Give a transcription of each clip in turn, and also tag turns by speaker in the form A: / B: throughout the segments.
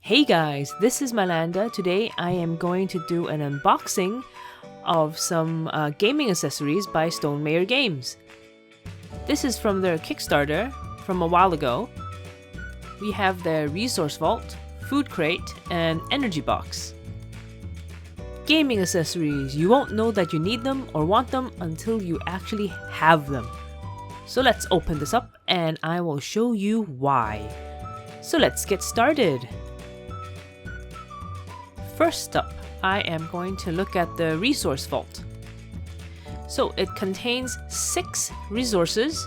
A: Hey guys, this is Malanda. Today I am going to do an unboxing of some gaming accessories by Stonemaier Games. This is from their Kickstarter from a while ago. We have their resource vault, food crate, and energy box. Gaming accessories, you won't know that you need them or want them until you actually have them. So let's open this up and I will show you why. So let's get started. First up, I am going to look at the resource vault. So it contains 6 resources.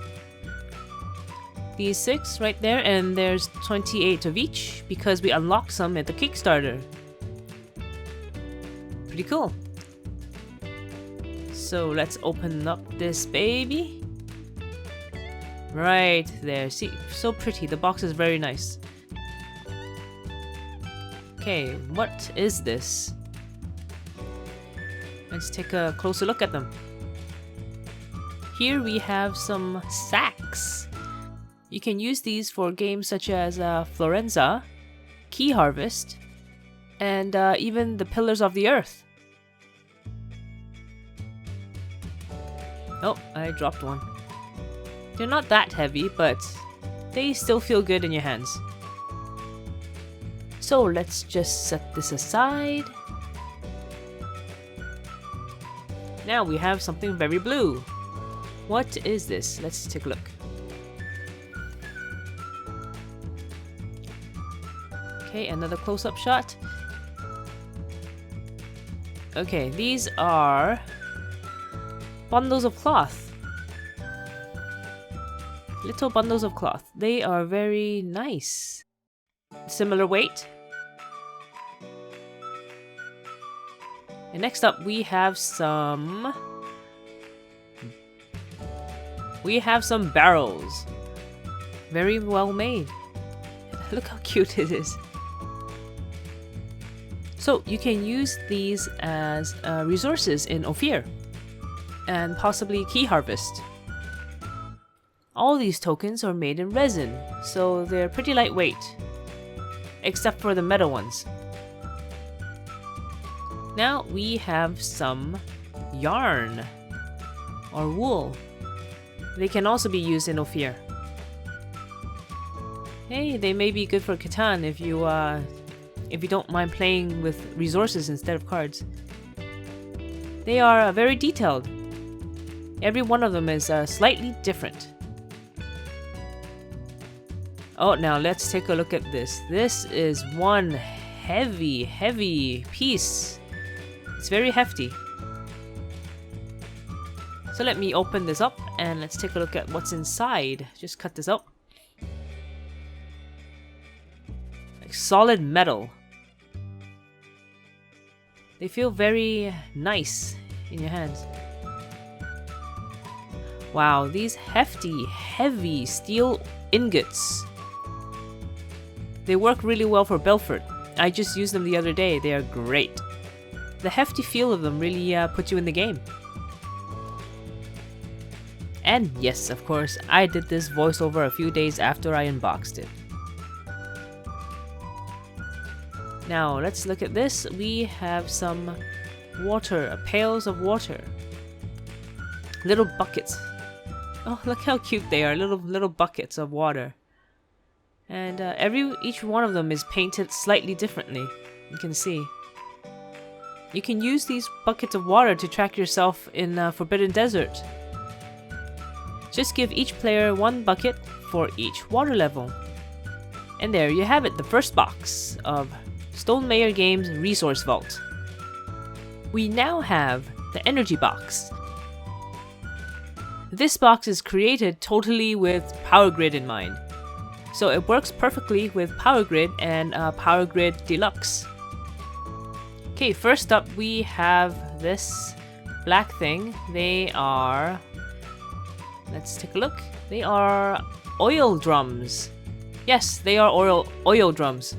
A: These 6 right there, and there's 28 of each because we unlocked some at the Kickstarter. Pretty cool. So let's open up this baby. Right there, see, so pretty. The box is very nice. Okay, what is this? Let's take a closer look at them. Here we have some sacks. You can use these for games such as Florenza, Key Harvest, and even the Pillars of the Earth. Oh, I dropped one. They're not that heavy, but they still feel good in your hands. So let's just set this aside. Now we have something very blue. What is this? Let's take a look. Okay, another close-up shot. Okay, these are bundles of cloth. Little bundles of cloth. They are very nice. Similar weight. And next up we have some barrels. Very well made. Look how cute it is. So you can use these as resources in Ophir and possibly Key Harvest. All these tokens are made in resin, so they're pretty lightweight, except for the metal ones. Now we have some yarn or wool. They can also be used in Ophir. Hey, they may be good for Catan if you don't mind playing with resources instead of cards. They are very detailed. Every one of them is slightly different. Oh, now let's take a look at this. This is one heavy piece. It's very hefty. So let me open this up and let's take a look at what's inside. Just cut this up. Like solid metal. They feel very nice in your hands. Wow, these hefty, heavy steel ingots. They work really well for Belfort. I just used them the other day. They are great. The hefty feel of them really puts you in the game. And yes, of course, I did this voiceover a few days after I unboxed it. Now, let's look at this. We have some water, pails of water. Little buckets. Oh, look how cute they are, little buckets of water. And each one of them is painted slightly differently. You can see. You can use these buckets of water to track yourself in Forbidden Desert. Just give each player 1 bucket for each water level. And there you have it, the first box of Stonemaier Games Resource Vault. We now have the energy box. This box is created totally with Power Grid in mind. So it works perfectly with Power Grid and Power Grid Deluxe. Okay, first up we have this black thing. They are... Let's take a look. They are oil drums. Yes, they are oil drums.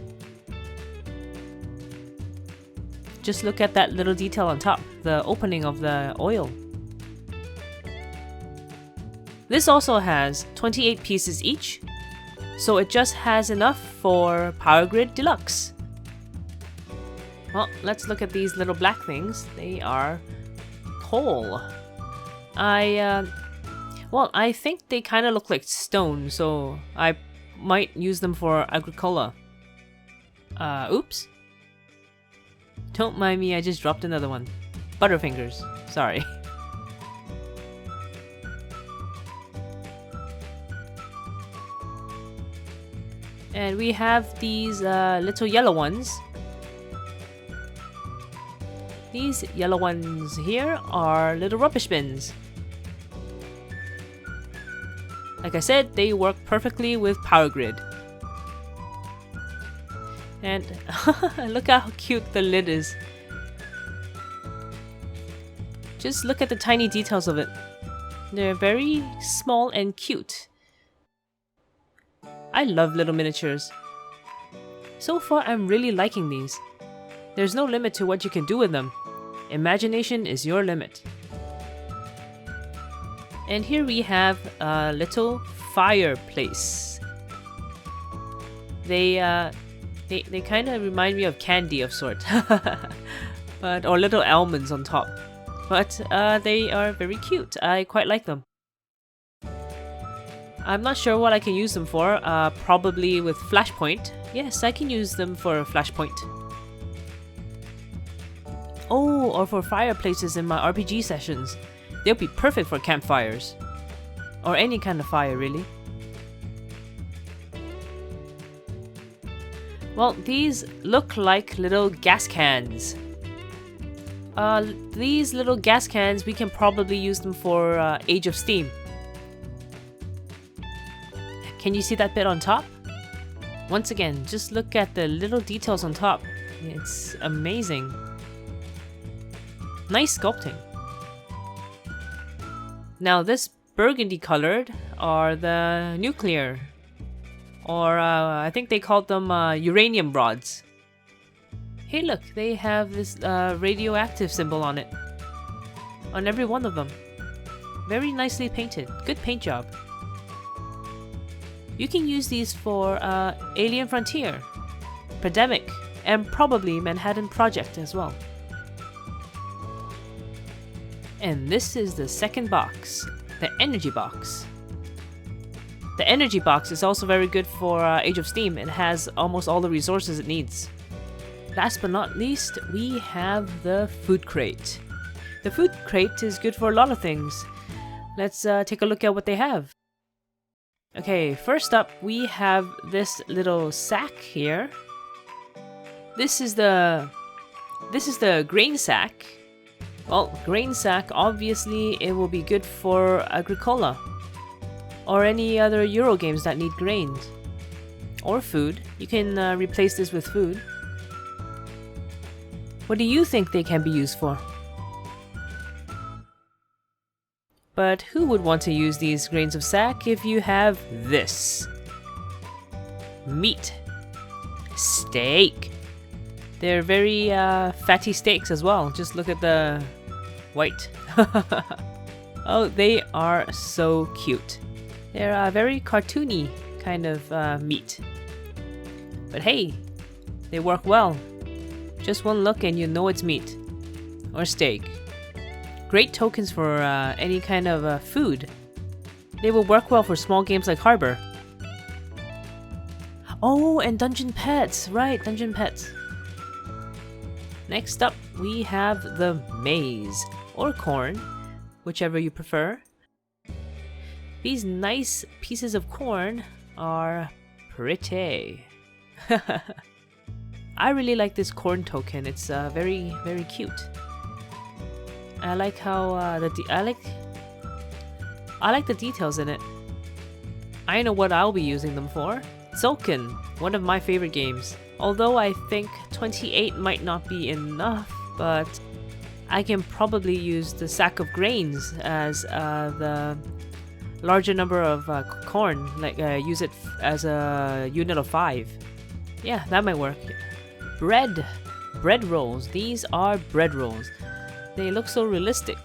A: Just look at that little detail on top, the opening of the oil. This also has 28 pieces each, so it just has enough for Power Grid Deluxe. Well, let's look at these little black things. They are coal. Well, I think they kind of look like stone, so I might use them for agricola. Oops. Don't mind me, I just dropped another one. Butterfingers. Sorry. And we have these little yellow ones. These yellow ones here are little rubbish bins. Like I said, they work perfectly with Power Grid. And look how cute the lid is. Just look at the tiny details of it. They're very small and cute. I love little miniatures. So far, I'm really liking these. There's no limit to what you can do with them. Imagination is your limit. And here we have a little fireplace. They kind of remind me of candy of sort, or little almonds on top. But they are very cute. I quite like them. I'm not sure what I can use them for. Probably with Flashpoint. Yes, I can use them for Flashpoint. Oh, or for fireplaces in my RPG sessions. They'll be perfect for campfires. Or any kind of fire, really. Well, these look like little gas cans. These little gas cans, we can probably use them for Age of Steam. Can you see that bit on top? Once again, just look at the little details on top. It's amazing. Nice sculpting. Now this burgundy colored are the nuclear, or I think they called them uranium rods. Hey look, they have this radioactive symbol on it. On every one of them. Very nicely painted. Good paint job. You can use these for Alien Frontier, Pandemic, and probably Manhattan Project as well. And this is the second box, the energy box. The energy box is also very good for Age of Steam. It has almost all the resources it needs. Last but not least, we have the food crate. The food crate is good for a lot of things. Let's take a look at what they have. Okay, first up we have this little sack here. This is the grain sack. Well, grain sack, obviously it will be good for Agricola or any other Euro games that need grains or food. You can replace this with food. What do you think they can be used for? But who would want to use these grains of sack if you have this? Meat. Steak. They're very fatty steaks as well. Just look at the white. Oh, they are so cute. They're a very cartoony kind of meat. But hey, they work well. Just one look and you know it's meat. Or steak. Great tokens for any kind of food. They will work well for small games like Harbor. Oh, and Dungeon Pets. Right, Dungeon Pets. Next up, we have the maize, or corn, whichever you prefer. These nice pieces of corn are pretty. I really like this corn token. It's very, very cute. I like how I like the details in it. I know what I'll be using them for. Tzolk'in, one of my favorite games. Although I think 28 might not be enough, but I can probably use the sack of grains as the larger number of corn, like use it as a unit of 5. Yeah, that might work. Bread rolls. These are bread rolls. They look so realistic.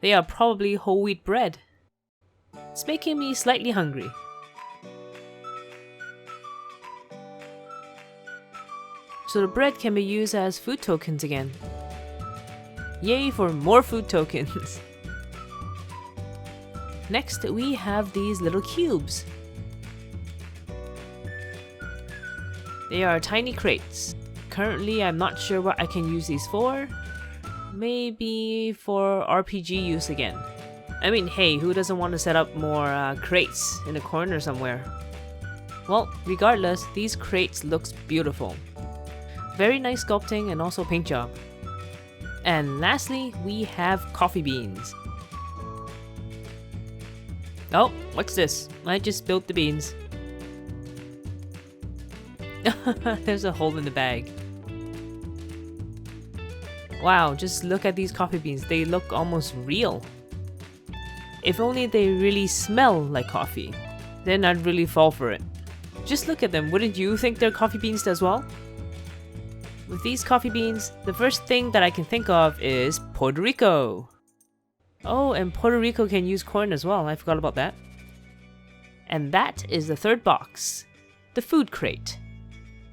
A: They are probably whole wheat bread. It's making me slightly hungry. So the bread can be used as food tokens again. Yay for more food tokens! Next, we have these little cubes. They are tiny crates. Currently, I'm not sure what I can use these for. Maybe for RPG use again. I mean, hey, who doesn't want to set up more crates in the corner somewhere? Well, regardless, these crates looks beautiful. Very nice sculpting and also paint job. And lastly, we have coffee beans. Oh, what's this? I just spilled the beans. There's a hole in the bag. Wow, just look at these coffee beans. They look almost real. If only they really smell like coffee, then I'd really fall for it. Just look at them. Wouldn't you think they're coffee beans as well? With these coffee beans, the first thing that I can think of is Puerto Rico. Oh, and Puerto Rico can use corn as well. I forgot about that. And that is the third box, the food crate.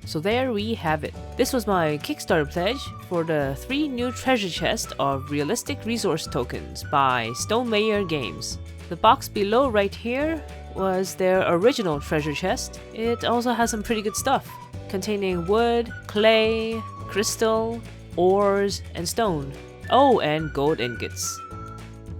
A: So there we have it. This was my Kickstarter pledge for the 3 new treasure chests of realistic resource tokens by Stonemaier Games. The box below right here was their original treasure chest. It also has some pretty good stuff, containing wood, clay, crystal, ores, and stone. Oh, and gold ingots.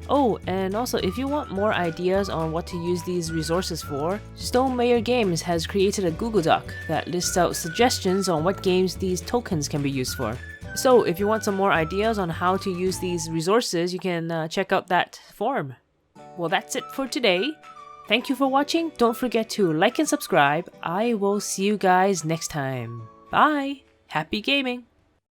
A: Oh, and also if you want more ideas on what to use these resources for, Stonemaier Games has created a Google Doc that lists out suggestions on what games these tokens can be used for. So if you want some more ideas on how to use these resources, you can check out that forum. Well, that's it for today. Thank you for watching. Don't forget to like and subscribe. I will see you guys next time. Bye! Happy gaming!